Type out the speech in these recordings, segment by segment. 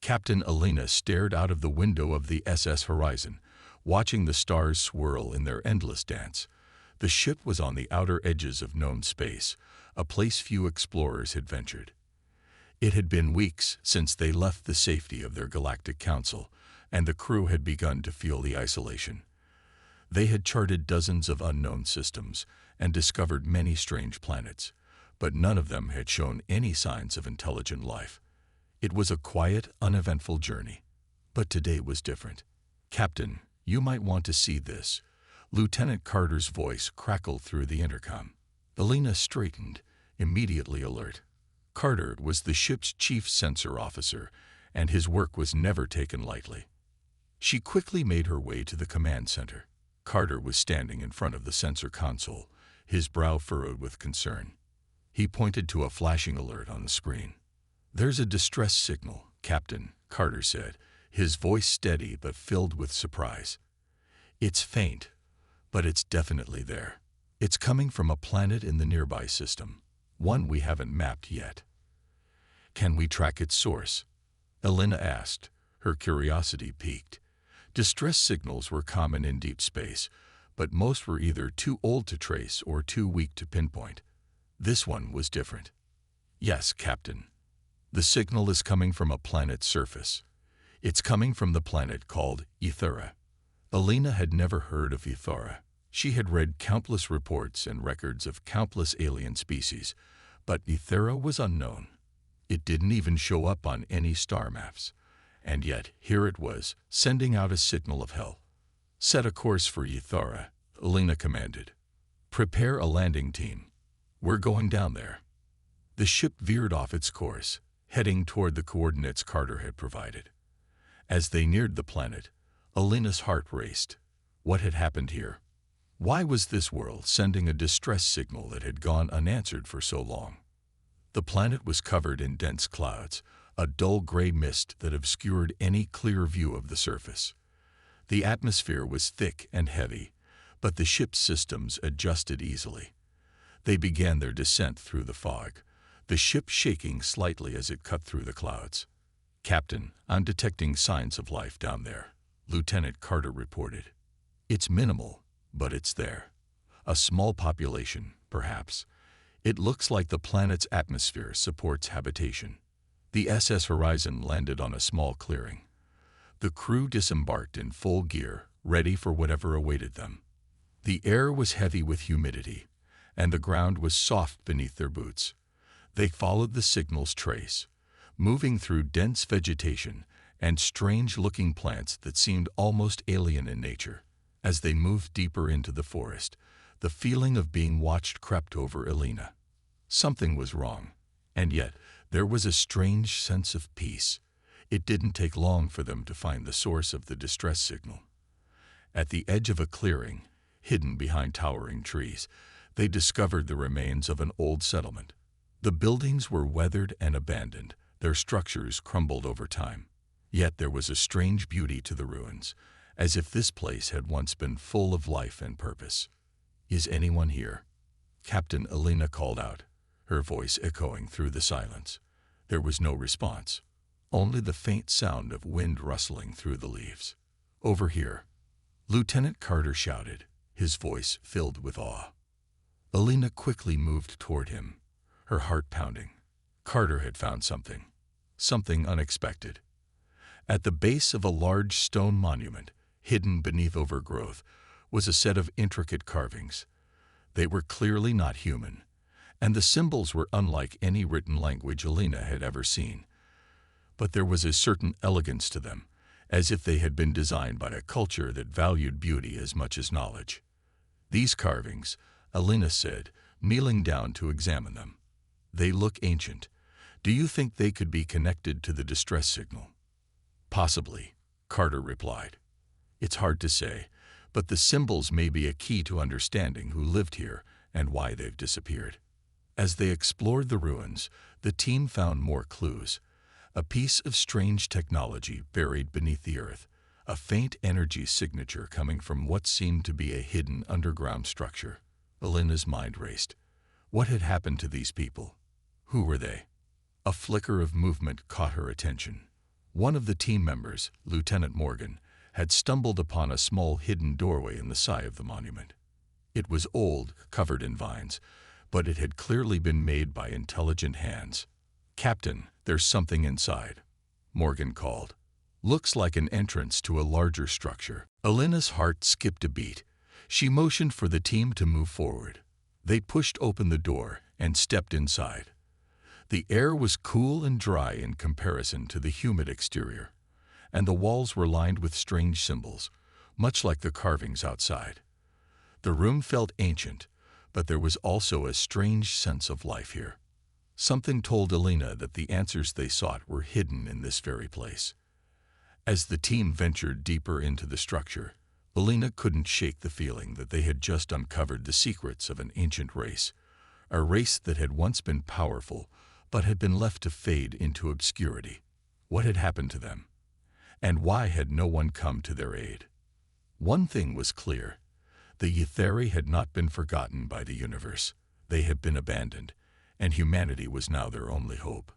Captain Alina stared out of the window of the SS Horizon, watching the stars swirl in their endless dance. The ship was on the outer edges of known space, a place few explorers had ventured. It had been weeks since they left the safety of their galactic council, and the crew had begun to feel the isolation. They had charted dozens of unknown systems and discovered many strange planets, but none of them had shown any signs of intelligent life. It was a quiet, uneventful journey. But today was different. "Captain, you might want to see this." Lieutenant Carter's voice crackled through the intercom. Alina straightened, immediately alert. Carter was the ship's chief sensor officer, and his work was never taken lightly. She quickly made her way to the command center. Carter was standing in front of the sensor console, his brow furrowed with concern. He pointed to a flashing alert on the screen. "There's a distress signal, Captain," Carter said, his voice steady but filled with surprise. "It's faint, but it's definitely there. It's coming from a planet in the nearby system, one we haven't mapped yet." "Can we track its source?" Alina asked, her curiosity piqued. Distress signals were common in deep space, but most were either too old to trace or too weak to pinpoint. This one was different. "Yes, Captain. The signal is coming from a planet's surface. It's coming from the planet called Ethera." Alina had never heard of Ethera. She had read countless reports and records of countless alien species, but Ethera was unknown. It didn't even show up on any star maps. And yet, here it was, sending out a signal of help. "Set a course for Ethera," Alina commanded. "Prepare a landing team. We're going down there." The ship veered off its course, heading toward the coordinates Carter had provided. As they neared the planet, Alina's heart raced. What had happened here? Why was this world sending a distress signal that had gone unanswered for so long? The planet was covered in dense clouds, a dull gray mist that obscured any clear view of the surface. The atmosphere was thick and heavy, but the ship's systems adjusted easily. They began their descent through the fog, the ship shaking slightly as it cut through the clouds. "Captain, I'm detecting signs of life down there," Lieutenant Carter reported. "It's minimal, but it's there. A small population, perhaps. It looks like the planet's atmosphere supports habitation." The SS Horizon landed on a small clearing. The crew disembarked in full gear, ready for whatever awaited them. The air was heavy with humidity, and the ground was soft beneath their boots. They followed the signal's trace, moving through dense vegetation and strange-looking plants that seemed almost alien in nature. As they moved deeper into the forest, the feeling of being watched crept over Alina. Something was wrong, and yet there was a strange sense of peace. It didn't take long for them to find the source of the distress signal. At the edge of a clearing, hidden behind towering trees, they discovered the remains of an old settlement. The buildings were weathered and abandoned, their structures crumbled over time. Yet there was a strange beauty to the ruins, as if this place had once been full of life and purpose. "Is anyone here?" Captain Alina called out, her voice echoing through the silence. There was no response, only the faint sound of wind rustling through the leaves. "Over here," Lieutenant Carter shouted, his voice filled with awe. Alina quickly moved toward him, her heart pounding. Carter had found something unexpected. At the base of a large stone monument, hidden beneath overgrowth, was a set of intricate carvings. They were clearly not human, and the symbols were unlike any written language Alina had ever seen. But there was a certain elegance to them, as if they had been designed by a culture that valued beauty as much as knowledge. "These carvings," Alina said, kneeling down to examine them. "They look ancient. Do you think they could be connected to the distress signal?" "Possibly," Carter replied. "It's hard to say, but the symbols may be a key to understanding who lived here and why they've disappeared." As they explored the ruins, the team found more clues. A piece of strange technology buried beneath the earth, a faint energy signature coming from what seemed to be a hidden underground structure. Alina's mind raced. What had happened to these people? Who were they? A flicker of movement caught her attention. One of the team members, Lieutenant Morgan, had stumbled upon a small hidden doorway in the side of the monument. It was old, covered in vines, but it had clearly been made by intelligent hands. "Captain, there's something inside," Morgan called. "Looks like an entrance to a larger structure." Alina's heart skipped a beat. She motioned for the team to move forward. They pushed open the door and stepped inside. The air was cool and dry in comparison to the humid exterior, and the walls were lined with strange symbols, much like the carvings outside. The room felt ancient, but there was also a strange sense of life here. Something told Alina that the answers they sought were hidden in this very place. As the team ventured deeper into the structure, Alina couldn't shake the feeling that they had just uncovered the secrets of an ancient race, a race that had once been powerful but had been left to fade into obscurity. What had happened to them? And why had no one come to their aid? One thing was clear. The Ytheri had not been forgotten by the universe. They had been abandoned, and humanity was now their only hope.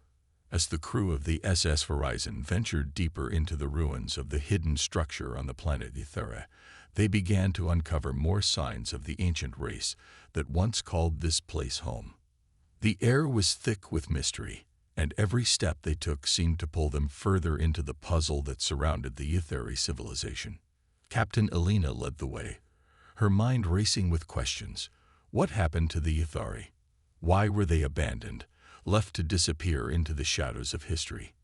As the crew of the SS Horizon ventured deeper into the ruins of the hidden structure on the planet Ythera, they began to uncover more signs of the ancient race that once called this place home. The air was thick with mystery, and every step they took seemed to pull them further into the puzzle that surrounded the Ytheri civilization. Captain Alina led the way, her mind racing with questions. What happened to the Ytheri? Why were they abandoned, left to disappear into the shadows of history?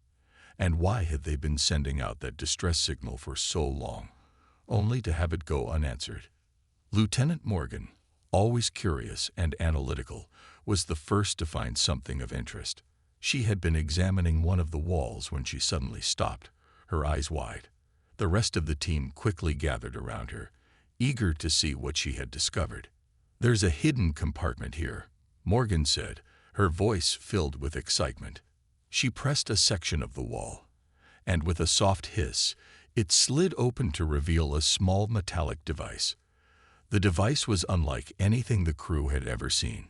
And why had they been sending out that distress signal for so long, only to have it go unanswered? Lieutenant Morgan, always curious and analytical, was the first to find something of interest. She had been examining one of the walls when she suddenly stopped, her eyes wide. The rest of the team quickly gathered around her, eager to see what she had discovered. "There's a hidden compartment here," Morgan said, her voice filled with excitement. She pressed a section of the wall, and with a soft hiss, it slid open to reveal a small metallic device. The device was unlike anything the crew had ever seen.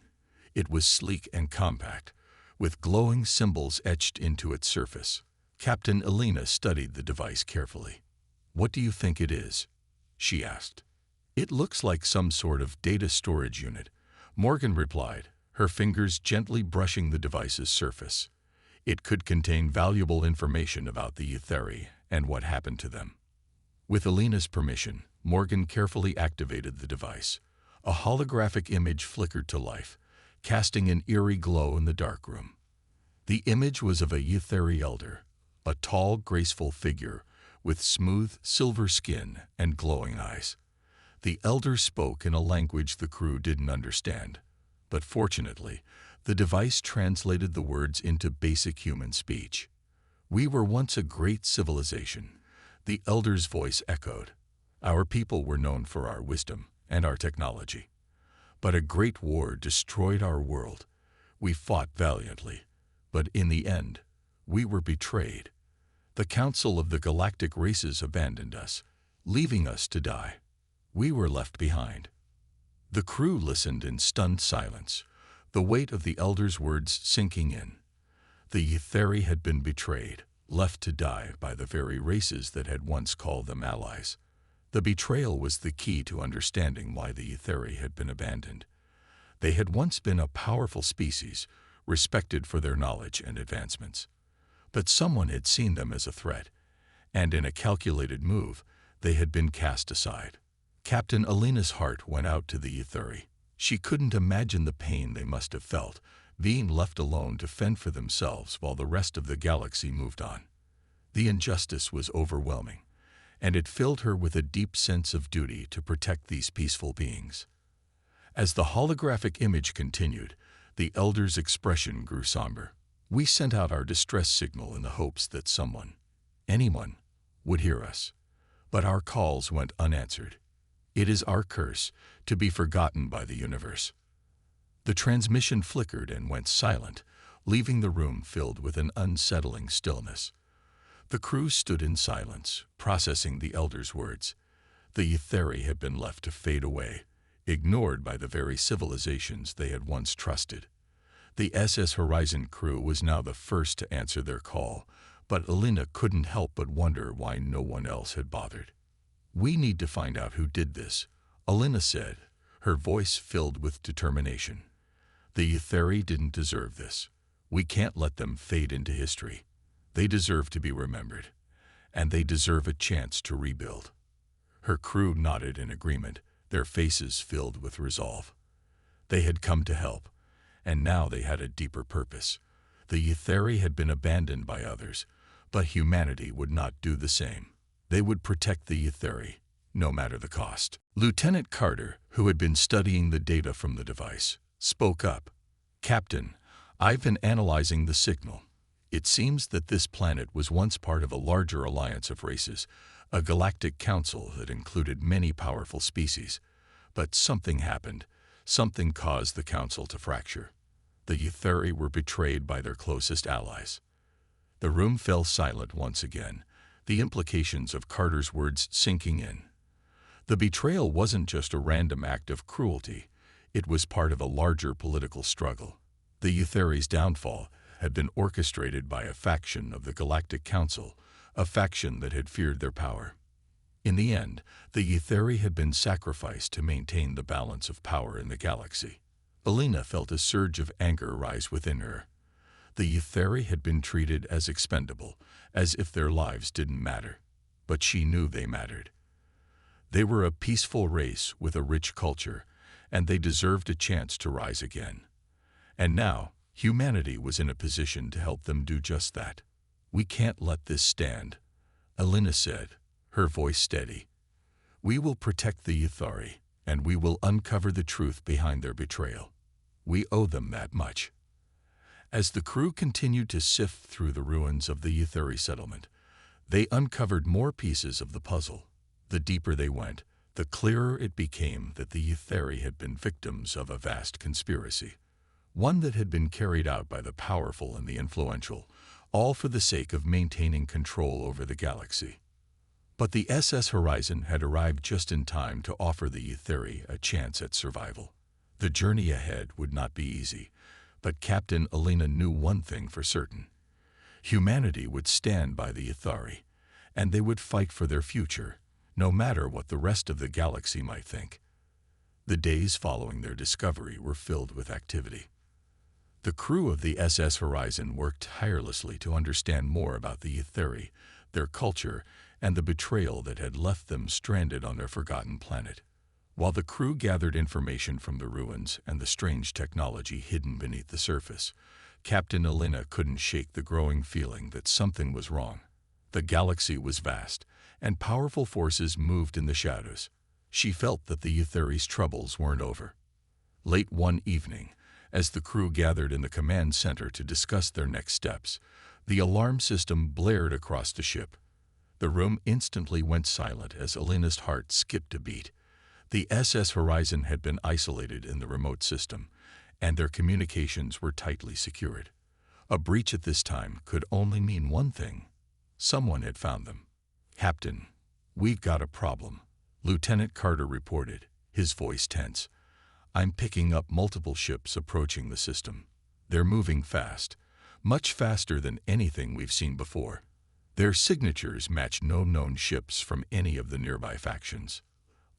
It was sleek and compact, with glowing symbols etched into its surface. Captain Alina studied the device carefully. "What do you think it is?" she asked. "It looks like some sort of data storage unit," Morgan replied, her fingers gently brushing the device's surface. "It could contain valuable information about the Ytheri and what happened to them." With Alina's permission, Morgan carefully activated the device. A holographic image flickered to life, casting an eerie glow in the darkroom. The image was of a Ytheri elder, a tall, graceful figure with smooth, silver skin and glowing eyes. The elder spoke in a language the crew didn't understand, but fortunately, the device translated the words into basic human speech. "We were once a great civilization," the elder's voice echoed. "Our people were known for our wisdom and our technology. But a great war destroyed our world. We fought valiantly, but in the end, we were betrayed. The Council of the Galactic Races abandoned us, leaving us to die. We were left behind." The crew listened in stunned silence, the weight of the elder's words sinking in. The Ytheri had been betrayed, left to die by the very races that had once called them allies. The betrayal was the key to understanding why the Ytheri had been abandoned. They had once been a powerful species, respected for their knowledge and advancements. But someone had seen them as a threat, and in a calculated move, they had been cast aside. Captain Alina's heart went out to the Ytheri. She couldn't imagine the pain they must have felt, being left alone to fend for themselves while the rest of the galaxy moved on. The injustice was overwhelming, and it filled her with a deep sense of duty to protect these peaceful beings. As the holographic image continued, the elder's expression grew somber. "We sent out our distress signal in the hopes that someone, anyone, would hear us. But our calls went unanswered. It is our curse to be forgotten by the universe." The transmission flickered and went silent, leaving the room filled with an unsettling stillness. The crew stood in silence, processing the elder's words. The Ytheri had been left to fade away, ignored by the very civilizations they had once trusted. The SS Horizon crew was now the first to answer their call, But Alina couldn't help but wonder why no one else had bothered. "We need to find out who did this," Alina said, her voice filled with determination. "The Etheri didn't deserve this. We can't let them fade into history. They deserve to be remembered, and they deserve a chance to rebuild." Her crew nodded in agreement, their faces filled with resolve. They had come to help, and now they had a deeper purpose. The Etheri had been abandoned by others, but humanity would not do the same. They would protect the Etheri, no matter the cost. Lieutenant Carter, who had been studying the data from the device, spoke up. "Captain, I've been analyzing the signal. It seems that this planet was once part of a larger alliance of races, a galactic council that included many powerful species. But something happened. Something caused the council to fracture. The Etheri were betrayed by their closest allies." The room fell silent once again, the implications of Carter's words sinking in. The betrayal wasn't just a random act of cruelty. It was part of a larger political struggle. The Etheri's downfall had been orchestrated by a faction of the Galactic Council, a faction that had feared their power. In the end, the Etheri had been sacrificed to maintain the balance of power in the galaxy. Alina felt a surge of anger rise within her. The Etheri had been treated as expendable, as if their lives didn't matter. But she knew they mattered. They were a peaceful race with a rich culture, and they deserved a chance to rise again. And now, humanity was in a position to help them do just that. "We can't let this stand," Alina said, her voice steady. "We will protect the Etheri, and we will uncover the truth behind their betrayal. We owe them that much." As the crew continued to sift through the ruins of the Etheri settlement, they uncovered more pieces of the puzzle. The deeper they went, the clearer it became that the Etheri had been victims of a vast conspiracy, one that had been carried out by the powerful and the influential, all for the sake of maintaining control over the galaxy. But the SS Horizon had arrived just in time to offer the Etheri a chance at survival. The journey ahead would not be easy, but Captain Alina knew one thing for certain. Humanity would stand by the Etheri, and they would fight for their future, no matter what the rest of the galaxy might think. The days following their discovery were filled with activity. The crew of the SS Horizon worked tirelessly to understand more about the Etheri, their culture, and the betrayal that had left them stranded on their forgotten planet. While the crew gathered information from the ruins and the strange technology hidden beneath the surface, Captain Alina couldn't shake the growing feeling that something was wrong. The galaxy was vast, and powerful forces moved in the shadows. She felt that the Etheri's troubles weren't over. Late one evening, as the crew gathered in the command center to discuss their next steps, the alarm system blared across the ship. The room instantly went silent as Alina's heart skipped a beat. The SS Horizon had been isolated in the remote system, and their communications were tightly secured. A breach at this time could only mean one thing. Someone had found them. "Captain, we've got a problem," Lieutenant Carter reported, his voice tense. "I'm picking up multiple ships approaching the system. They're moving fast, much faster than anything we've seen before. Their signatures match no known ships from any of the nearby factions."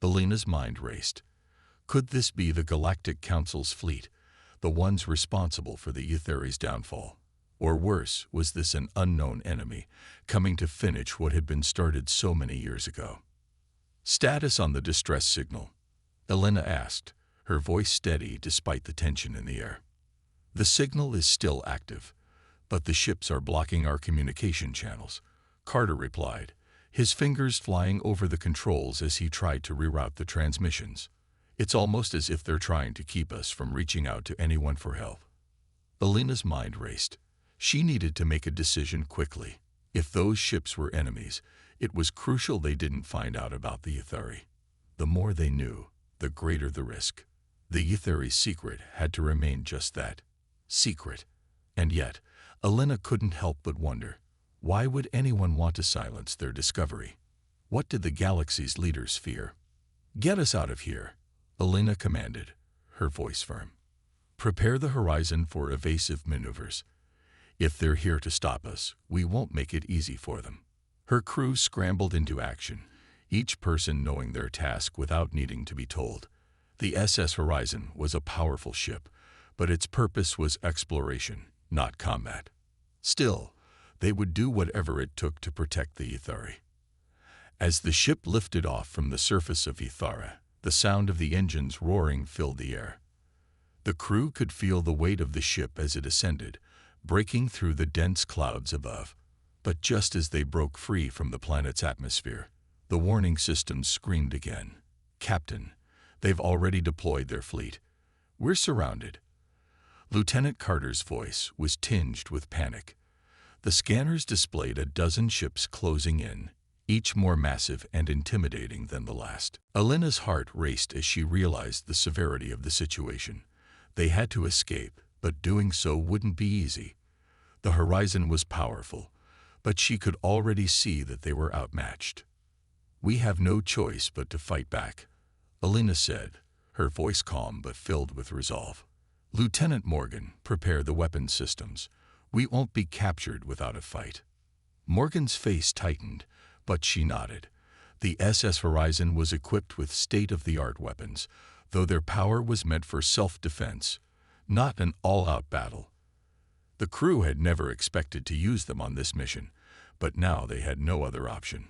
Alina's mind raced. Could this be the Galactic Council's fleet, the ones responsible for the Etheri's downfall? Or worse, was this an unknown enemy, coming to finish what had been started so many years ago? "Status on the distress signal?" Alina asked, her voice steady despite the tension in the air. "The signal is still active, but the ships are blocking our communication channels," Carter replied, his fingers flying over the controls as he tried to reroute the transmissions. "It's almost as if they're trying to keep us from reaching out to anyone for help." Alina's mind raced. She needed to make a decision quickly. If those ships were enemies, it was crucial they didn't find out about the Etheri. The more they knew, the greater the risk. The Etheri's secret had to remain just that, secret. And yet, Alina couldn't help but wonder, why would anyone want to silence their discovery? What did the galaxy's leaders fear? "Get us out of here," Alina commanded, her voice firm. "Prepare the Horizon for evasive maneuvers. If they're here to stop us, we won't make it easy for them. Her crew scrambled into action, each person knowing their task without needing to be told. The SS Horizon was a powerful ship, but its purpose was exploration, not combat. Still, they would do whatever it took to protect the Ithari. As the ship lifted off from the surface of Ithara, the sound of the engines roaring filled the air. The crew could feel the weight of the ship as it ascended, breaking through the dense clouds above. But just as they broke free from the planet's atmosphere, the warning systems screamed again. "Captain, they've already deployed their fleet. We're surrounded." Lieutenant Carter's voice was tinged with panic. The scanners displayed a dozen ships closing in, each more massive and intimidating than the last. Alina's heart raced as she realized the severity of the situation. They had to escape, but doing so wouldn't be easy. The Horizon was powerful, but she could already see that they were outmatched. "We have no choice but to fight back," Alina said, her voice calm but filled with resolve. "Lieutenant Morgan, prepare the weapon systems. We won't be captured without a fight." Morgan's face tightened, but she nodded. The SS Horizon was equipped with state-of-the-art weapons, though their power was meant for self-defense, not an all-out battle. The crew had never expected to use them on this mission, but now they had no other option.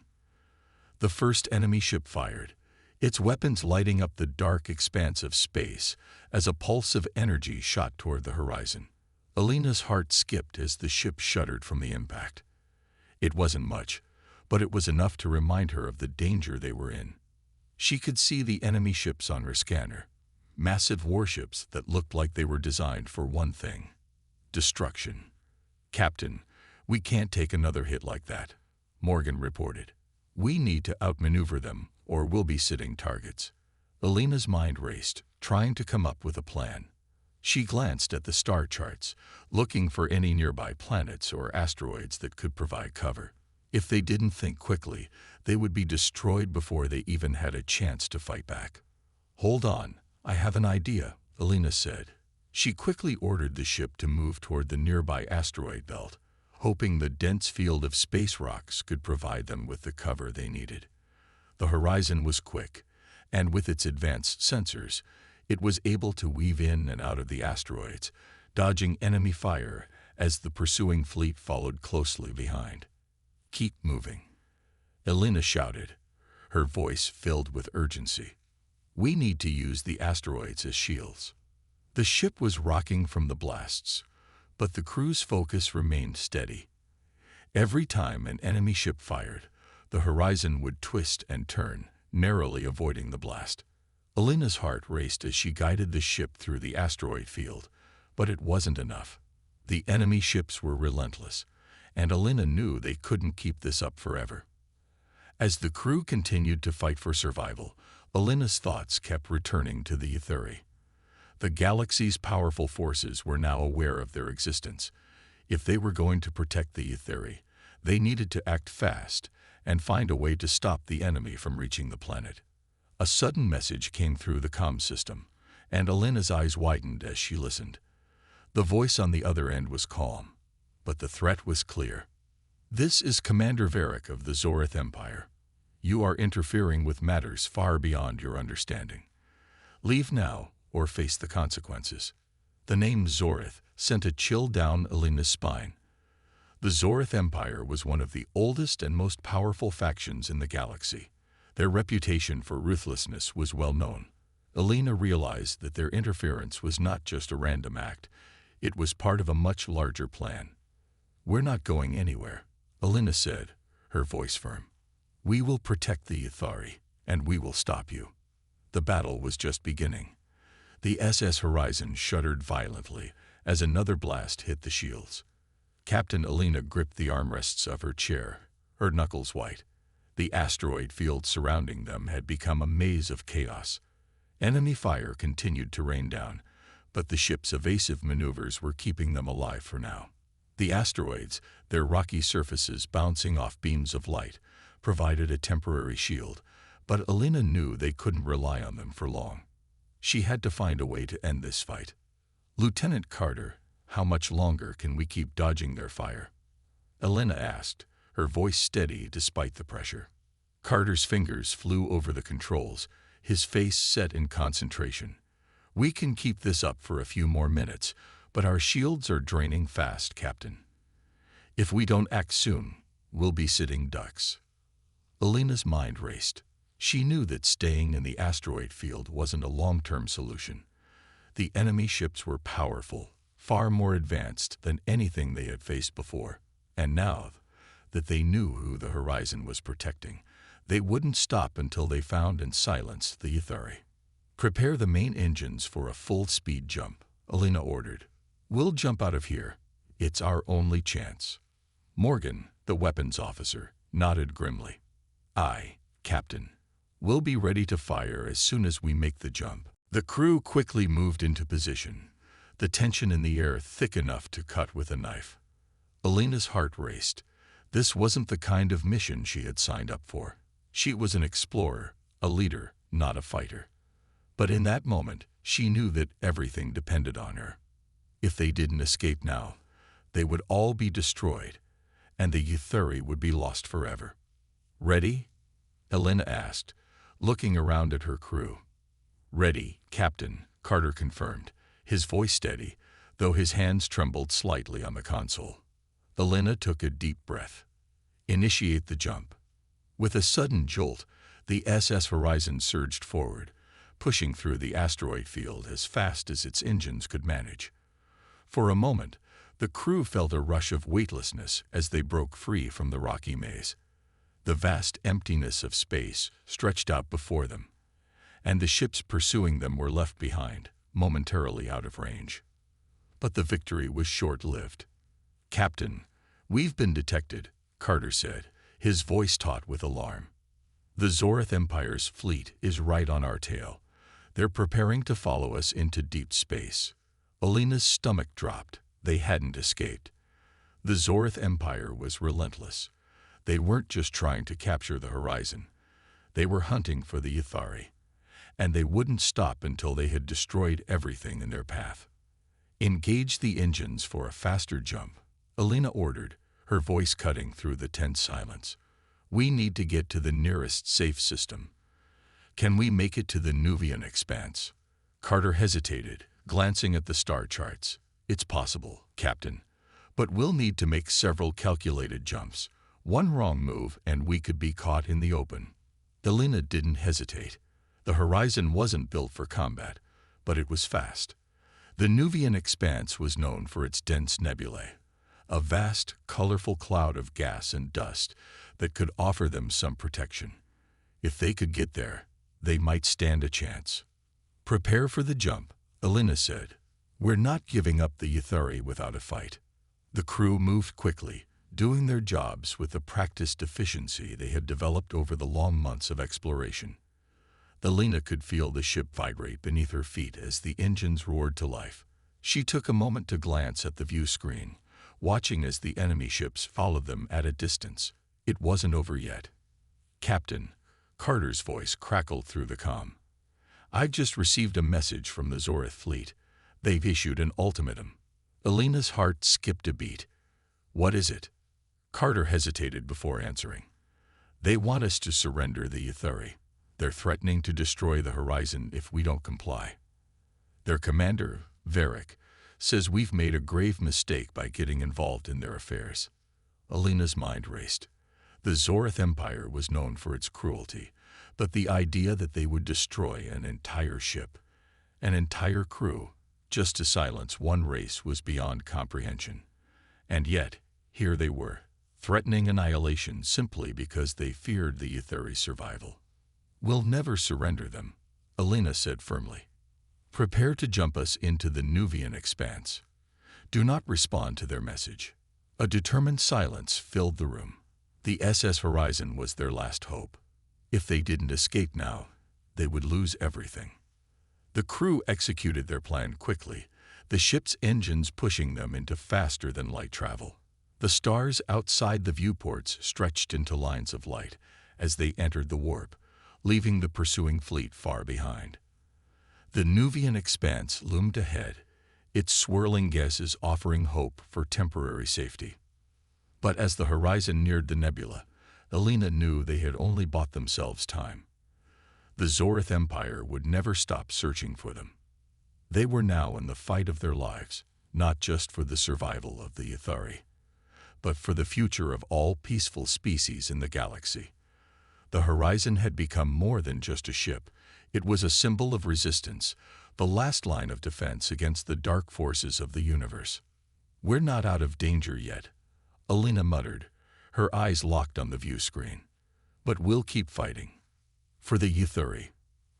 The first enemy ship fired, its weapons lighting up the dark expanse of space as a pulse of energy shot toward the horizon. Alina's heart skipped as the ship shuddered from the impact. It wasn't much, but it was enough to remind her of the danger they were in. She could see the enemy ships on her scanner, massive warships that looked like they were designed for one thing: destruction. "Captain, we can't take another hit like that," Morgan reported. "We need to outmaneuver them, or we'll be sitting targets." Alina's mind raced, trying to come up with a plan. She glanced at the star charts, looking for any nearby planets or asteroids that could provide cover. If they didn't think quickly, they would be destroyed before they even had a chance to fight back. "Hold on, I have an idea," Alina said. She quickly ordered the ship to move toward the nearby asteroid belt, hoping the dense field of space rocks could provide them with the cover they needed. The Horizon was quick, and with its advanced sensors, it was able to weave in and out of the asteroids, dodging enemy fire as the pursuing fleet followed closely behind. "Keep moving," Alina shouted, her voice filled with urgency. "We need to use the asteroids as shields." The ship was rocking from the blasts, but the crew's focus remained steady. Every time an enemy ship fired, the Horizon would twist and turn, narrowly avoiding the blast. Alina's heart raced as she guided the ship through the asteroid field, but it wasn't enough. The enemy ships were relentless, and Alina knew they couldn't keep this up forever. As the crew continued to fight for survival, Alina's thoughts kept returning to the Ithari. The galaxy's powerful forces were now aware of their existence. If they were going to protect the Ithari, they needed to act fast and find a way to stop the enemy from reaching the planet. A sudden message came through the comm system, and Alina's eyes widened as she listened. The voice on the other end was calm, but the threat was clear. "This is Commander Varric of the Zorith Empire. You are interfering with matters far beyond your understanding. Leave now, or face the consequences." The name Zorith sent a chill down Alina's spine. The Zorith Empire was one of the oldest and most powerful factions in the galaxy. Their reputation for ruthlessness was well known. Alina realized that their interference was not just a random act, it was part of a much larger plan. "We're not going anywhere," Alina said, her voice firm. "We will protect the Ithari, and we will stop you." The battle was just beginning. The SS Horizon shuddered violently as another blast hit the shields. Captain Alina gripped the armrests of her chair, her knuckles white. The asteroid field surrounding them had become a maze of chaos. Enemy fire continued to rain down, but the ship's evasive maneuvers were keeping them alive for now. The asteroids, their rocky surfaces bouncing off beams of light, provided a temporary shield, but Alina knew they couldn't rely on them for long. She had to find a way to end this fight. Lieutenant Carter, How much longer can we keep dodging their fire? Elena asked, her voice steady despite the pressure. Carter's fingers flew over the controls, his face set in concentration. We can keep this up for a few more minutes, but our shields are draining fast, Captain. If we don't act soon, we'll be sitting ducks. Elena's mind raced. She knew that staying in the asteroid field wasn't a long-term solution. The enemy ships were powerful, far more advanced than anything they had faced before. And now that they knew who the Horizon was protecting, they wouldn't stop until they found and silenced the Ithari. Prepare the main engines for a full-speed jump, Elena ordered. We'll jump out of here. It's our only chance. Morgan, the weapons officer, nodded grimly. Aye, Captain. We'll be ready to fire as soon as we make the jump. The crew quickly moved into position, the tension in the air thick enough to cut with a knife. Elena's heart raced. This wasn't the kind of mission she had signed up for. She was an explorer, a leader, not a fighter. But in that moment, she knew that everything depended on her. If they didn't escape now, they would all be destroyed, and the Ithari would be lost forever. Ready? Elena asked, looking around at her crew. Ready, Captain, Carter confirmed, his voice steady, though his hands trembled slightly on the console. Elena took a deep breath. Initiate the jump. With a sudden jolt, the SS Horizon surged forward, pushing through the asteroid field as fast as its engines could manage. For a moment, the crew felt a rush of weightlessness as they broke free from the rocky maze. The vast emptiness of space stretched out before them, and the ships pursuing them were left behind, momentarily out of range. But the victory was short-lived. Captain, we've been detected, Carter said, his voice taut with alarm. The Zorith Empire's fleet is right on our tail. They're preparing to follow us into deep space. Elena's stomach dropped. They hadn't escaped. The Zorith Empire was relentless. They weren't just trying to capture the Horizon. They were hunting for the Ithari, and they wouldn't stop until they had destroyed everything in their path. Engage the engines for a faster jump, Elena ordered, her voice cutting through the tense silence. We need to get to the nearest safe system. Can we make it to the Nuvian expanse? Carter hesitated, glancing at the star charts. It's possible, Captain, but we'll need to make several calculated jumps. One wrong move and we could be caught in the open. Elena didn't hesitate. The Horizon wasn't built for combat, but it was fast. The Nuvian expanse was known for its dense nebulae, a vast, colorful cloud of gas and dust that could offer them some protection. If they could get there, they might stand a chance. Prepare for the jump, Elena said. We're not giving up the Ithari without a fight. The crew moved quickly, doing their jobs with the practiced efficiency they had developed over the long months of exploration. Elena could feel the ship vibrate beneath her feet as the engines roared to life. She took a moment to glance at the view screen, watching as the enemy ships followed them at a distance. It wasn't over yet. Captain, Carter's voice crackled through the comm. I've just received a message from the Zorith fleet. They've issued an ultimatum. Elena's heart skipped a beat. What is it? Carter hesitated before answering. They want us to surrender the Ithari. They're threatening to destroy the Horizon if we don't comply. Their commander, Varric, says we've made a grave mistake by getting involved in their affairs. Elena's mind raced. The Zorith Empire was known for its cruelty, but the idea that they would destroy an entire ship, an entire crew, just to silence one race was beyond comprehension. And yet, here they were, threatening annihilation simply because they feared the Ithari's survival. We'll never surrender them, Elena said firmly. Prepare to jump us into the Nuvian expanse. Do not respond to their message. A determined silence filled the room. The SS Horizon was their last hope. If they didn't escape now, they would lose everything. The crew executed their plan quickly, the ship's engines pushing them into faster-than-light travel. The stars outside the viewports stretched into lines of light as they entered the warp, leaving the pursuing fleet far behind. The Nuvian expanse loomed ahead, its swirling gases offering hope for temporary safety. But as the horizon neared the nebula, Alina knew they had only bought themselves time. The Zorith Empire would never stop searching for them. They were now in the fight of their lives, not just for the survival of the Ithari, but for the future of all peaceful species in the galaxy. The horizon had become more than just a ship. It was a symbol of resistance, the last line of defense against the dark forces of the universe. "We're not out of danger yet," Alina muttered, her eyes locked on the view screen. "But we'll keep fighting. For the Ithari.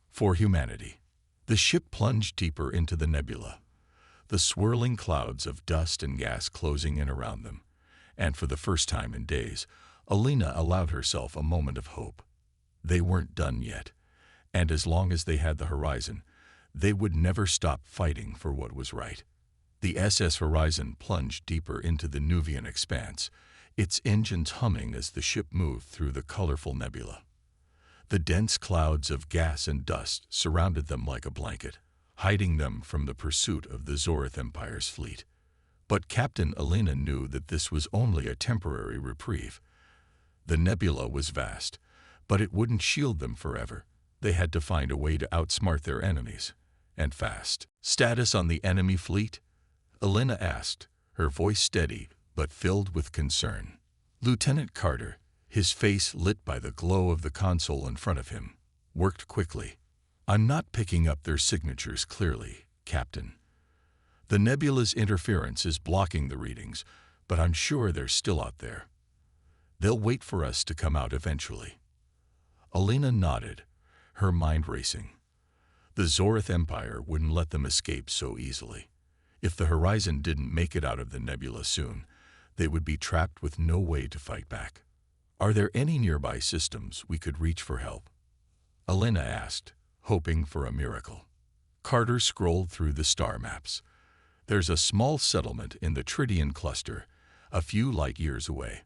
For humanity." The ship plunged deeper into the nebula, the swirling clouds of dust and gas closing in around them. And for the first time in days, Alina allowed herself a moment of hope. They weren't done yet, and as long as they had the horizon, they would never stop fighting for what was right. The SS Horizon plunged deeper into the Nuvian expanse, its engines humming as the ship moved through the colorful nebula. The dense clouds of gas and dust surrounded them like a blanket, hiding them from the pursuit of the Zorith Empire's fleet. But Captain Alina knew that this was only a temporary reprieve. The nebula was vast, but it wouldn't shield them forever. They had to find a way to outsmart their enemies, and fast. "Status on the enemy fleet?" Alina asked, her voice steady but filled with concern. Lieutenant Carter, his face lit by the glow of the console in front of him, worked quickly. "I'm not picking up their signatures clearly, Captain. The nebula's interference is blocking the readings, but I'm sure they're still out there. They'll wait for us to come out eventually." Alina nodded, her mind racing. The Zorith Empire wouldn't let them escape so easily. If the horizon didn't make it out of the nebula soon, they would be trapped with no way to fight back. "Are there any nearby systems we could reach for help?" Alina asked, hoping for a miracle. Carter scrolled through the star maps. "There's a small settlement in the Tridian cluster, a few light years away.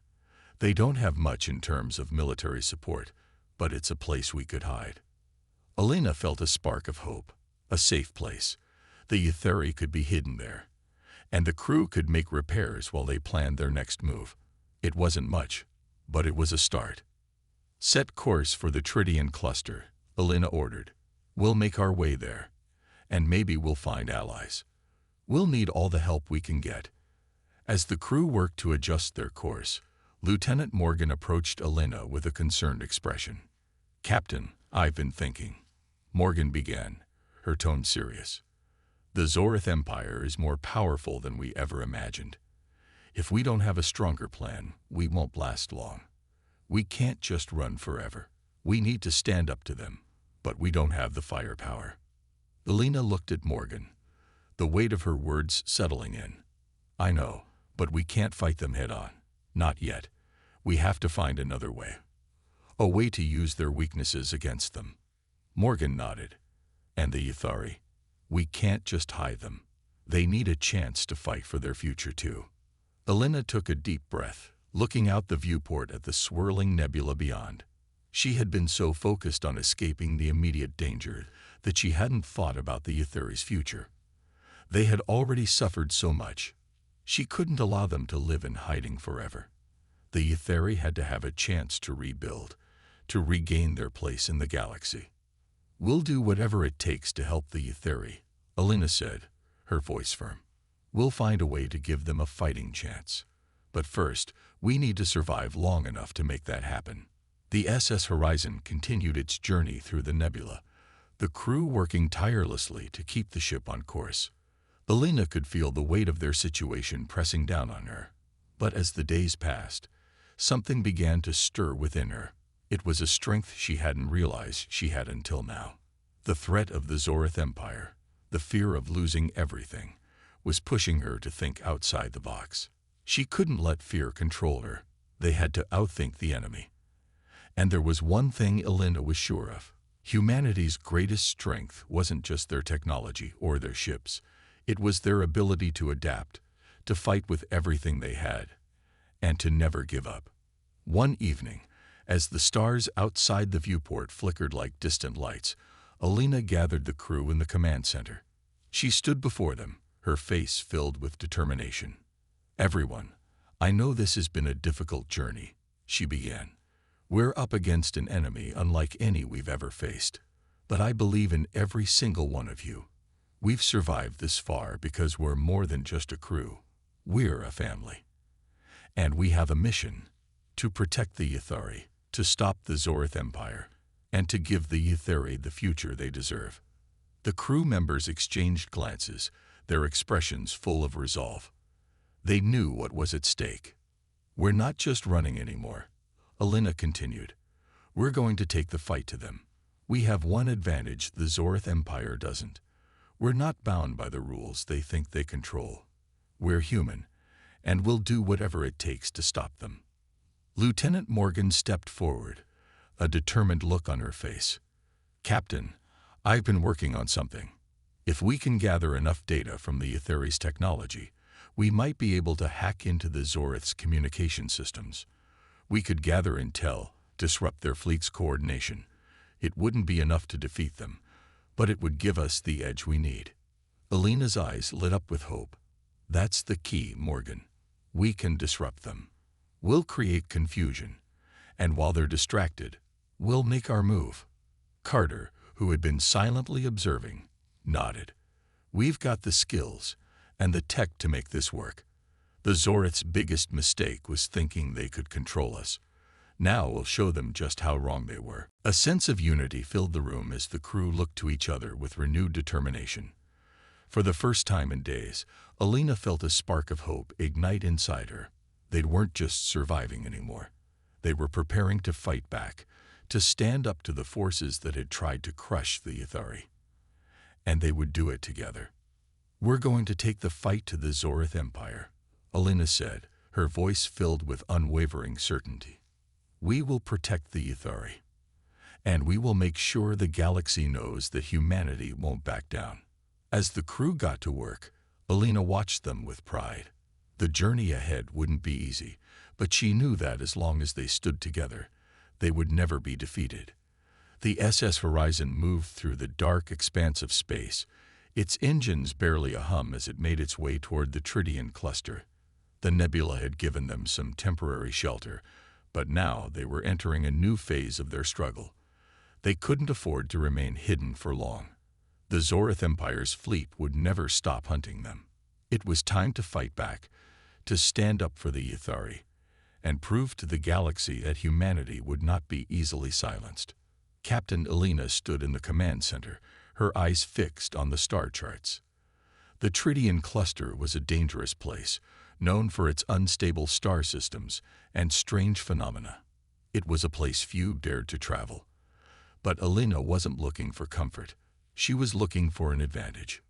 They don't have much in terms of military support, but it's a place we could hide." Alina felt a spark of hope, a safe place. The Ithari could be hidden there, and the crew could make repairs while they planned their next move. It wasn't much, but it was a start. "Set course for the Tridian cluster," Alina ordered. "We'll make our way there, and maybe we'll find allies. We'll need all the help we can get." As the crew worked to adjust their course, Lieutenant Morgan approached Alina with a concerned expression. "Captain, I've been thinking," Morgan began, her tone serious. "The Zorith Empire is more powerful than we ever imagined. If we don't have a stronger plan, we won't last long. We can't just run forever. We need to stand up to them, but we don't have the firepower." Alina looked at Morgan, the weight of her words settling in. "I know, but we can't fight them head-on. Not yet. We have to find another way. A way to use their weaknesses against them." Morgan nodded. "And the Ithari? We can't just hide them. They need a chance to fight for their future too." Alina took a deep breath, looking out the viewport at the swirling nebula beyond. She had been so focused on escaping the immediate danger that she hadn't thought about the Ithari's future. They had already suffered so much. She couldn't allow them to live in hiding forever. The Ithari had to have a chance to rebuild, to regain their place in the galaxy. "We'll do whatever it takes to help the Ithari," Alina said, her voice firm. "We'll find a way to give them a fighting chance. But first, we need to survive long enough to make that happen." The SS Horizon continued its journey through the nebula, the crew working tirelessly to keep the ship on course. Alina could feel the weight of their situation pressing down on her. But as the days passed, something began to stir within her. It was a strength she hadn't realized she had until now. The threat of the Zorith Empire, the fear of losing everything, was pushing her to think outside the box. She couldn't let fear control her. They had to outthink the enemy. And there was one thing Alina was sure of. Humanity's greatest strength wasn't just their technology or their ships. It was their ability to adapt, to fight with everything they had, and to never give up. One evening, as the stars outside the viewport flickered like distant lights, Alina gathered the crew in the command center. She stood before them, her face filled with determination. "Everyone, I know this has been a difficult journey," she began. "We're up against an enemy unlike any we've ever faced. But I believe in every single one of you. We've survived this far because we're more than just a crew. We're a family. And we have a mission: to protect the Ithari, to stop the Zorth Empire, and to give the Ithari the future they deserve." The crew members exchanged glances, their expressions full of resolve. They knew what was at stake. "We're not just running anymore," Alina continued. "We're going to take the fight to them. We have one advantage the Zorth Empire doesn't. We're not bound by the rules they think they control. We're human, and we'll do whatever it takes to stop them." Lieutenant Morgan stepped forward, a determined look on her face. "Captain, I've been working on something. If we can gather enough data from the Ithari's technology, we might be able to hack into the Zorith's communication systems. We could gather intel, disrupt their fleet's coordination. It wouldn't be enough to defeat them, but it would give us the edge we need." Alina's eyes lit up with hope. "That's the key, Morgan. We can disrupt them. We'll create confusion, and while they're distracted, we'll make our move." Carter, who had been silently observing, nodded. "We've got the skills and the tech to make this work. The Zorith's biggest mistake was thinking they could control us. Now we'll show them just how wrong they were." A sense of unity filled the room as the crew looked to each other with renewed determination. For the first time in days, Alina felt a spark of hope ignite inside her. They weren't just surviving anymore. They were preparing to fight back, to stand up to the forces that had tried to crush the Ithari. And they would do it together. "We're going to take the fight to the Zorith Empire," Alina said, her voice filled with unwavering certainty. "We will protect the Ithari, and we will make sure the galaxy knows that humanity won't back down." As the crew got to work, Alina watched them with pride. The journey ahead wouldn't be easy, but she knew that as long as they stood together, they would never be defeated. The SS Horizon moved through the dark expanse of space, its engines barely a hum as it made its way toward the Tridian cluster. The nebula had given them some temporary shelter, but now they were entering a new phase of their struggle. They couldn't afford to remain hidden for long. The Zorith Empire's fleet would never stop hunting them. It was time to fight back, to stand up for the Ithari, and prove to the galaxy that humanity would not be easily silenced. Captain Alina stood in the command center, her eyes fixed on the star charts. The Tridian cluster was a dangerous place, known for its unstable star systems and strange phenomena. It was a place few dared to travel. But Alina wasn't looking for comfort. She was looking for an advantage.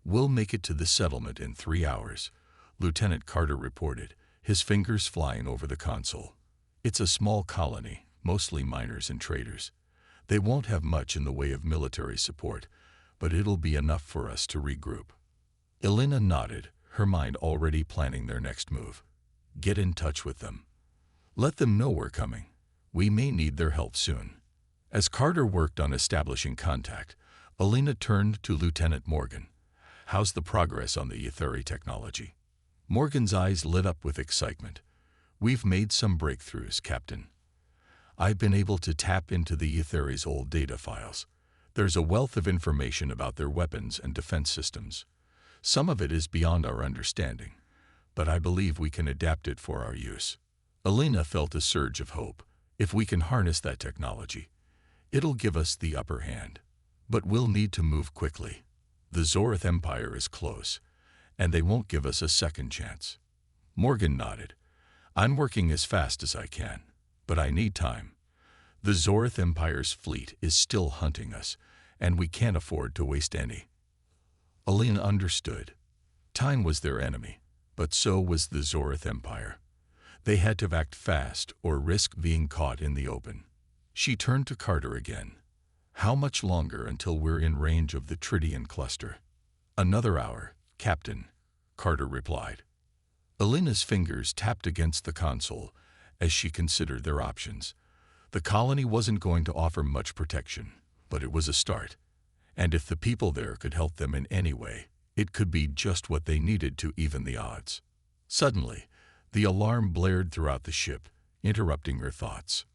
"We'll make it to the settlement in 3 hours," Lieutenant Carter reported, his fingers flying over the console. "It's a small colony, mostly miners and traders. They won't have much in the way of military support, but it'll be enough for us to regroup." Alina nodded, her mind already planning their next move. "Get in touch with them. Let them know we're coming. We may need their help soon." As Carter worked on establishing contact, Alina turned to Lieutenant Morgan. "How's the progress on the Ithari technology?" Morgan's eyes lit up with excitement. "We've made some breakthroughs, Captain. I've been able to tap into the Ithari's old data files. There's a wealth of information about their weapons and defense systems. Some of it is beyond our understanding, but I believe we can adapt it for our use." Alina felt a surge of hope. If we can harness that technology, it'll give us the upper hand. But we'll need to move quickly. The Zorith Empire is close, and they won't give us a second chance. Morgan nodded. "I'm working as fast as I can, but I need time. The Zorith Empire's fleet is still hunting us, and we can't afford to waste any." Alina understood. Time was their enemy, but so was the Zorith Empire. They had to act fast or risk being caught in the open. She turned to Carter again. "How much longer until we're in range of the Tridian cluster?" "Another hour, Captain," Carter replied. Alina's fingers tapped against the console as she considered their options. The colony wasn't going to offer much protection, but it was a start. And if the people there could help them in any way, It could be just what they needed to even the odds. Suddenly, the alarm blared throughout the ship, interrupting her thoughts.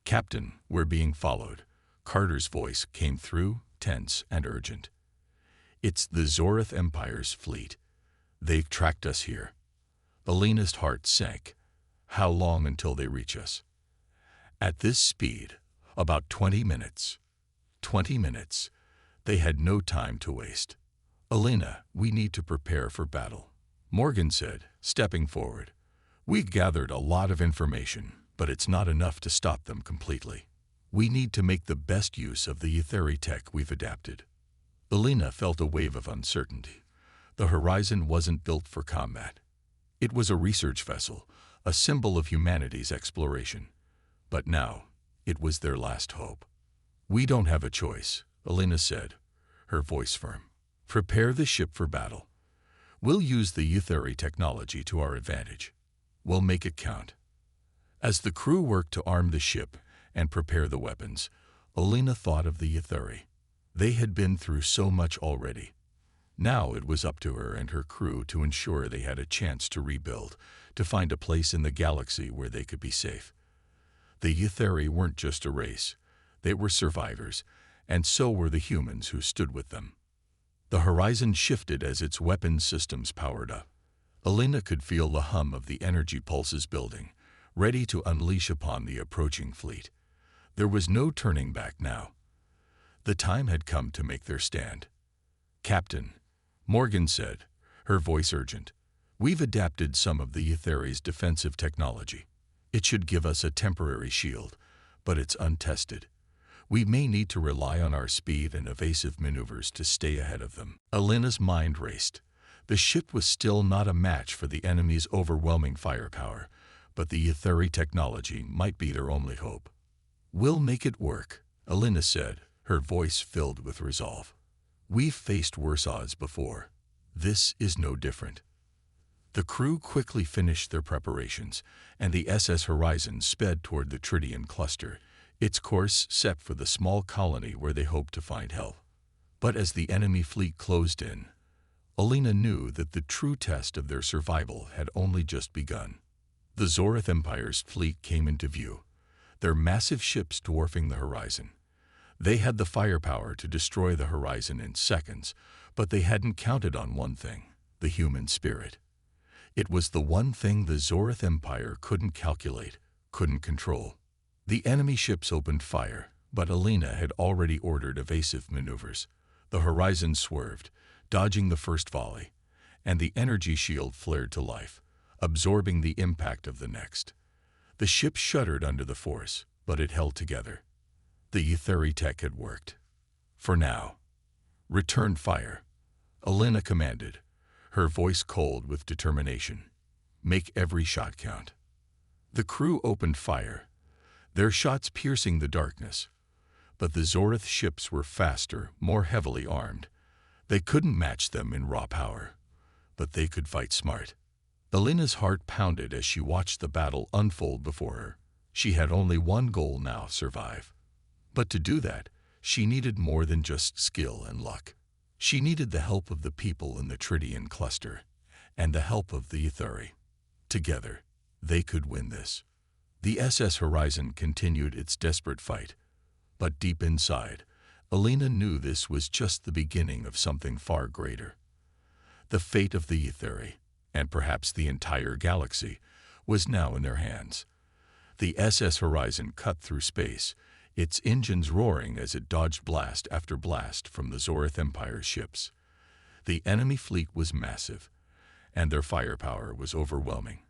"Captain, we're being followed." Carter's voice came through, tense and urgent. "It's the Zorith Empire's fleet. They've tracked us here." Alina's heart sank. How long until they reach us? At this speed, about 20 minutes. 20 minutes. They had no time to waste. "Alina, we need to prepare for battle," Morgan said, stepping forward. "We've gathered a lot of information, but it's not enough to stop them completely. We need to make the best use of the Etheri tech we've adapted." Alina felt a wave of uncertainty. The Horizon wasn't built for combat. It was a research vessel, a symbol of humanity's exploration. But now, it was their last hope. "We don't have a choice," Alina said, her voice firm. "Prepare the ship for battle. We'll use the Etheri technology to our advantage. We'll make it count." As the crew worked to arm the ship and prepare the weapons, Alina thought of the Etheri. They had been through so much already. Now it was up to her and her crew to ensure they had a chance to rebuild, to find a place in the galaxy where they could be safe. The Etheri weren't just a race. They were survivors, and so were the humans who stood with them. The Horizon shifted as its weapons systems powered up. Alina could feel the hum of the energy pulses building, ready to unleash upon the approaching fleet. There was no turning back now. The time had come to make their stand. "Captain," Morgan said, her voice urgent, "we've adapted some of the Etheri's defensive technology. It should give us a temporary shield, but it's untested. We may need to rely on our speed and evasive maneuvers to stay ahead of them." Alina's mind raced. The ship was still not a match for the enemy's overwhelming firepower, but the Etheri technology might be their only hope. "We'll make it work," Alina said, her voice filled with resolve. "We've faced worse odds before. This is no different." The crew quickly finished their preparations, and the SS Horizon sped toward the Tridian cluster, its course set for the small colony where they hoped to find help. But as the enemy fleet closed in, Alina knew that the true test of their survival had only just begun. The Zorith Empire's fleet came into view, their massive ships dwarfing the Horizon. They had the firepower to destroy the Horizon in seconds, but they hadn't counted on one thing: the human spirit. It was the one thing the Zorith Empire couldn't calculate, couldn't control. The enemy ships opened fire, but Alina had already ordered evasive maneuvers. The Horizon swerved, dodging the first volley, and the energy shield flared to life, absorbing the impact of the next. The ship shuddered under the force, but it held together. The Etheri tech had worked. For now. "Return fire," Alina commanded, her voice cold with determination. "Make every shot count." The crew opened fire, their shots piercing the darkness. But the Zorith ships were faster, more heavily armed. They couldn't match them in raw power, but they could fight smart. Alina's heart pounded as she watched the battle unfold before her. She had only one goal now: survive. But to do that, she needed more than just skill and luck. She needed the help of the people in the Tridian cluster, and the help of the Etheri. Together, they could win this. The SS Horizon continued its desperate fight, but deep inside, Alina knew this was just the beginning of something far greater. The fate of the Etheri, and perhaps the entire galaxy, was now in their hands. The SS Horizon cut through space, its engines roaring as it dodged blast after blast from the Zorith Empire's ships. The enemy fleet was massive, and their firepower was overwhelming.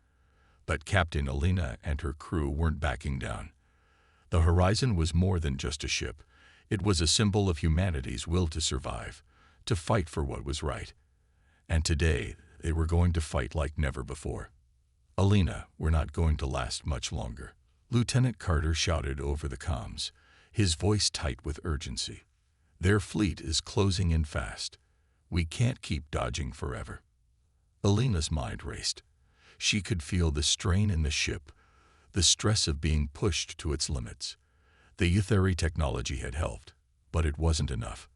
But Captain Alina and her crew weren't backing down. The Horizon was more than just a ship. It was a symbol of humanity's will to survive, to fight for what was right. And today, they were going to fight like never before. "Alina, we're not going to last much longer," Lieutenant Carter shouted over the comms, his voice tight with urgency. "Their fleet is closing in fast. We can't keep dodging forever." Alina's mind raced. She could feel the strain in the ship, the stress of being pushed to its limits. The Etheri technology had helped, but it wasn't enough.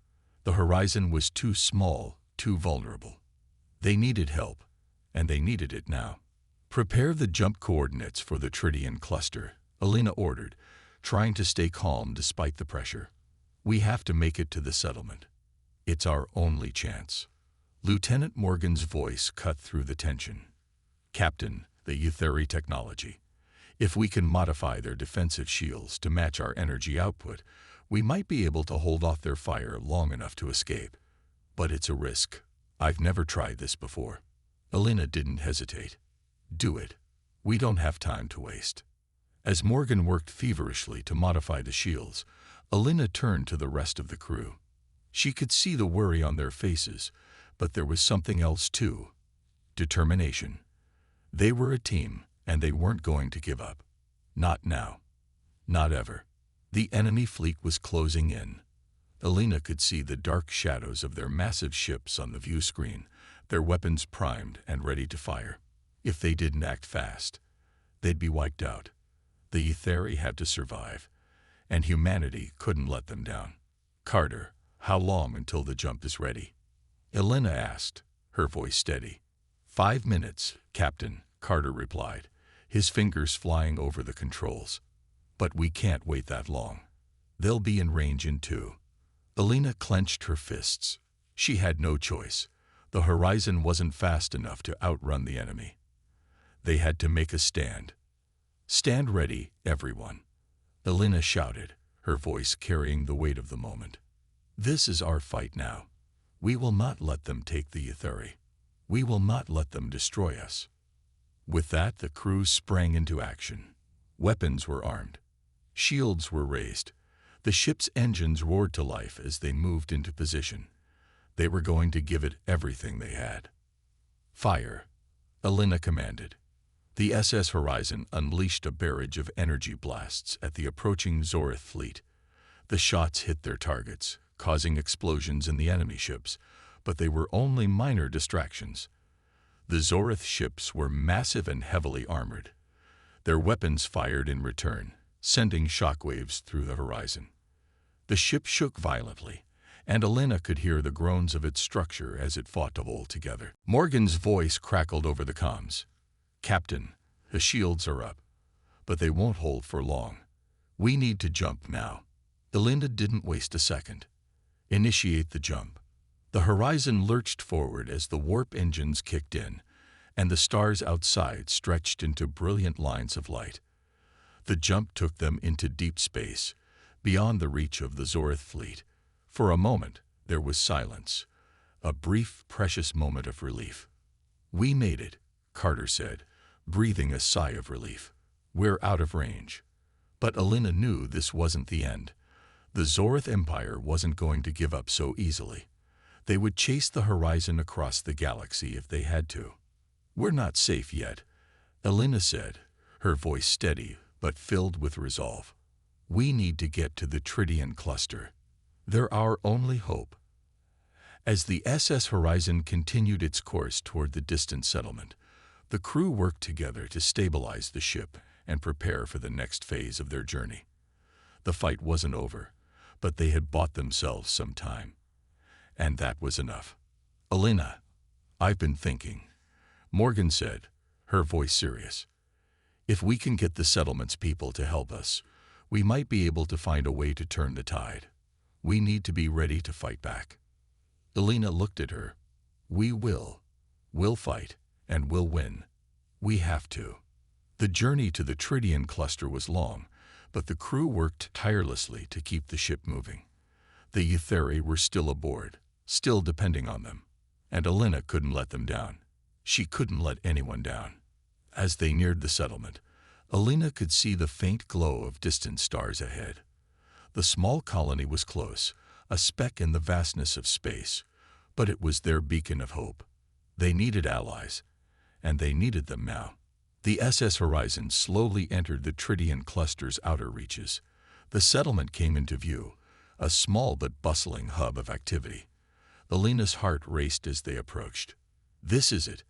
The Horizon was too small, too vulnerable. They needed help, and they needed it now. Prepare the jump coordinates for the Tritian cluster, Alina ordered, trying to stay calm despite the pressure. We have to make it to the settlement. It's our only chance. Lieutenant Morgan's voice cut through the tension. Captain, the Eutheri technology. If we can modify their defensive shields to match our energy output, we might be able to hold off their fire long enough to escape. But it's a risk. I've never tried this before. Alina didn't hesitate. Do it. We don't have time to waste. As Morgan worked feverishly to modify the shields, Alina turned to the rest of the crew. She could see the worry on their faces, but there was something else too. Determination. They were a team, and they weren't going to give up. Not now. Not ever. The enemy fleet was closing in. Alina could see the dark shadows of their massive ships on the view screen, their weapons primed and ready to fire. If they didn't act fast, they'd be wiped out. The Eutheri had to survive, and humanity couldn't let them down. Carter, how long until the jump is ready? Alina asked, her voice steady. 5 minutes, Captain, Carter replied, his fingers flying over the controls. But we can't wait that long. They'll be in range in 2. Alina clenched her fists. She had no choice. The horizon wasn't fast enough to outrun the enemy. They had to make a stand. Stand ready, everyone. Alina shouted, her voice carrying the weight of the moment. This is our fight now. We will not let them take the Eutheri. We will not let them destroy us. With that, the crew sprang into action. Weapons were armed. Shields were raised. The ship's engines roared to life as they moved into position. They were going to give it everything they had. Fire, Alina commanded. The SS Horizon unleashed a barrage of energy blasts at the approaching Zorith fleet. The shots hit their targets, causing explosions in the enemy ships, but they were only minor distractions. The Zorith ships were massive and heavily armored. Their weapons fired in return, sending shockwaves through the horizon. The ship shook violently, and Alina could hear the groans of its structure as it fought to hold together. Morgan's voice crackled over the comms. Captain, the shields are up, but they won't hold for long. We need to jump now. Alina didn't waste a second. Initiate the jump. The horizon lurched forward as the warp engines kicked in, and the stars outside stretched into brilliant lines of light. The jump took them into deep space, beyond the reach of the Zorith fleet. For a moment, there was silence, a brief, precious moment of relief. We made it, Carter said, breathing a sigh of relief. We're out of range. But Alina knew this wasn't the end. The Zorith Empire wasn't going to give up so easily. They would chase the horizon across the galaxy if they had to. We're not safe yet, Alina said, her voice steady but filled with resolve. We need to get to the Tritian cluster. They're our only hope. As the SS Horizon continued its course toward the distant settlement, the crew worked together to stabilize the ship and prepare for the next phase of their journey. The fight wasn't over, but they had bought themselves some time. And that was enough. Alina, I've been thinking, Morgan said, her voice serious. If we can get the settlement's people to help us, we might be able to find a way to turn the tide. We need to be ready to fight back. Alina looked at her. We will. We'll fight, and we'll win. We have to. The journey to the Tritian cluster was long, but the crew worked tirelessly to keep the ship moving. The Eutheri were still aboard, still depending on them, and Alina couldn't let them down. She couldn't let anyone down. As they neared the settlement, Alina could see the faint glow of distant stars ahead. The small colony was close, a speck in the vastness of space, but it was their beacon of hope. They needed allies, and they needed them now. The SS Horizon slowly entered the Tritian cluster's outer reaches. The settlement came into view, a small but bustling hub of activity. Alina's heart raced as they approached. This is it,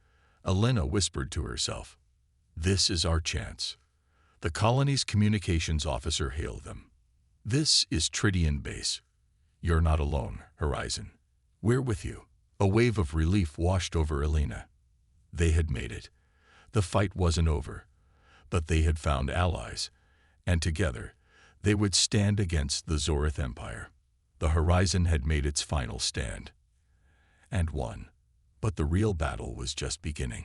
Alina whispered to herself. This is our chance. The colony's communications officer hailed them. This is Tritian Base. You're not alone, Horizon. We're with you. A wave of relief washed over Elena. They had made it. The fight wasn't over, but they had found allies, and together they would stand against the Zorith Empire. The Horizon had made its final stand and won, but the real battle was just beginning.